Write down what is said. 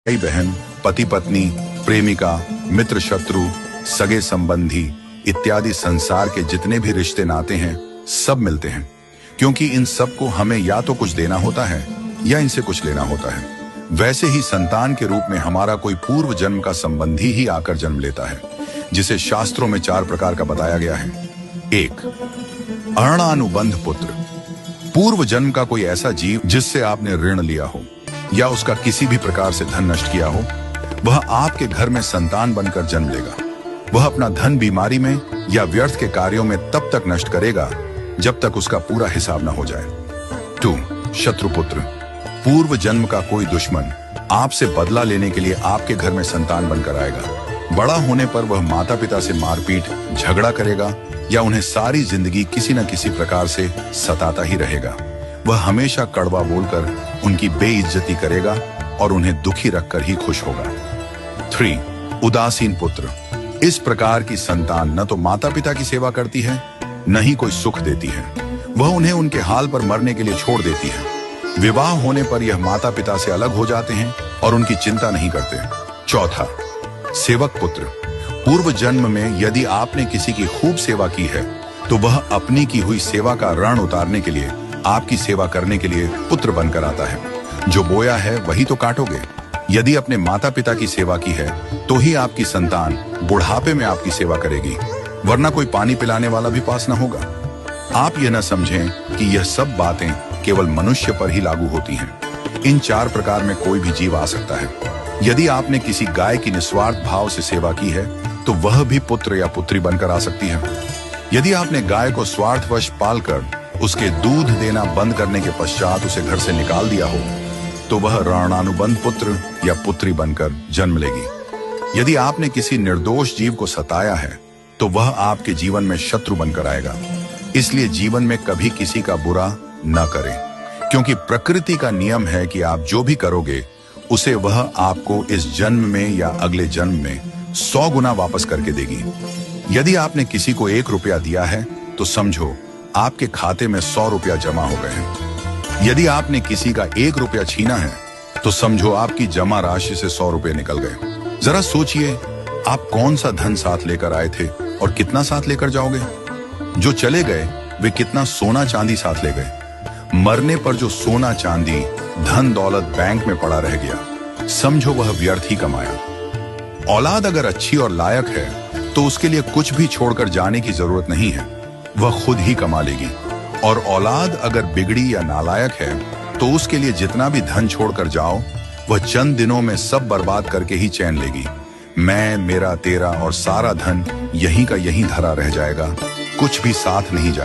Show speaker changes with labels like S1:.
S1: भाई बहन, पति पत्नी, प्रेमिका, मित्र शत्रु, सगे संबंधी इत्यादि संसार के जितने भी रिश्ते नाते हैं सब मिलते हैं, क्योंकि इन सब को हमें या तो कुछ देना होता है या इनसे कुछ लेना होता है। वैसे ही संतान के रूप में हमारा कोई पूर्व जन्म का संबंधी ही आकर जन्म लेता है, जिसे शास्त्रों में 4 प्रकार का बताया गया है। 1. अणानुबंध पुत्र। पूर्व जन्म का कोई ऐसा जीव जिससे आपने ऋण लिया हो या उसका किसी भी प्रकार से धन नष्ट किया हो, वह आपके घर में संतान बनकर जन्म लेगा। वह अपना धन बीमारी में या व्यर्थ के कार्यों में तब तक नष्ट करेगा जब तक उसका पूरा हिसाब न हो जाए। 2. शत्रुपुत्र। पूर्व जन्म का कोई दुश्मन आपसे बदला लेने के लिए आपके घर में संतान बनकर आएगा। बड़ा होने पर वह माता पिता से मारपीट, झगड़ा करेगा या उन्हें सारी जिंदगी किसी न किसी प्रकार से सताता ही रहेगा। वह हमेशा कड़वा बोलकर उनकी बेइज्जती करेगा और उन्हें दुखी रखकर ही खुश होगा। 3. उदासीन पुत्र। इस प्रकार की संतान न तो माता पिता की सेवा करती है, न ही कोई सुख देती है। वह उन्हें उनके हाल पर मरने के लिए छोड़ देती है। विवाह होने पर यह माता पिता से अलग हो जाते हैं और उनकी चिंता नहीं करते। 4. सेवक पुत्र। पूर्व जन्म में यदि आपने किसी की खूब सेवा की है तो वह अपनी की हुई सेवा का ऋण उतारने के लिए आपकी सेवा करने के लिए पुत्र बनकर आता है। जो बोया है वही तो काटोगे। यदि अपने माता पिता की सेवा की है तो ही आपकी संतान बुढ़ापे में आपकी सेवा करेगी, वरना कोई पानी पिलाने वाला भी पास न होगा। आप यह न समझें कि यह सब बातें केवल मनुष्य पर ही लागू होती हैं। इन 4 प्रकार में कोई भी जीव आ सकता है। यदि आपने किसी गाय की निस्वार्थ भाव से सेवा की है तो वह भी पुत्र या पुत्री बनकर आ सकती है। यदि आपने गाय को स्वार्थवश पालकर उसके दूध देना बंद करने के पश्चात उसे घर से निकाल दिया हो तो वह ऋणानुबंध पुत्र या पुत्री बनकर जन्म लेगी। यदि आपने किसी निर्दोष जीव को सताया है तो वह आपके जीवन में शत्रु बनकर आएगा। इसलिए जीवन में कभी किसी का बुरा न करें, क्योंकि प्रकृति का नियम है कि आप जो भी करोगे उसे वह आपको इस जन्म में या अगले जन्म में 100 गुना वापस करके देगी। यदि आपने किसी को 1 रुपया दिया है तो समझो आपके खाते में 100 रुपया जमा हो गए हैं। यदि आपने किसी का 1 रुपया छीना है तो समझो आपकी जमा राशि से 100 रुपये निकल गए। जरा सोचिए, आप कौन सा धन साथ लेकर आए थे और कितना साथ लेकर जाओगे। जो चले गए वे कितना सोना चांदी साथ ले गए। मरने पर जो सोना चांदी धन दौलत बैंक में पड़ा रह गया, समझो वह व्यर्थ ही कमाया। औलाद अगर अच्छी और लायक है तो उसके लिए कुछ भी छोड़कर जाने की जरूरत नहीं है, वह खुद ही कमा लेगी। और औलाद अगर बिगड़ी या नालायक है तो उसके लिए जितना भी धन छोड़कर जाओ वह चंद दिनों में सब बर्बाद करके ही चैन लेगी। मैं, मेरा, तेरा और सारा धन यहीं का यहीं धरा रह जाएगा, कुछ भी साथ नहीं जाएगा।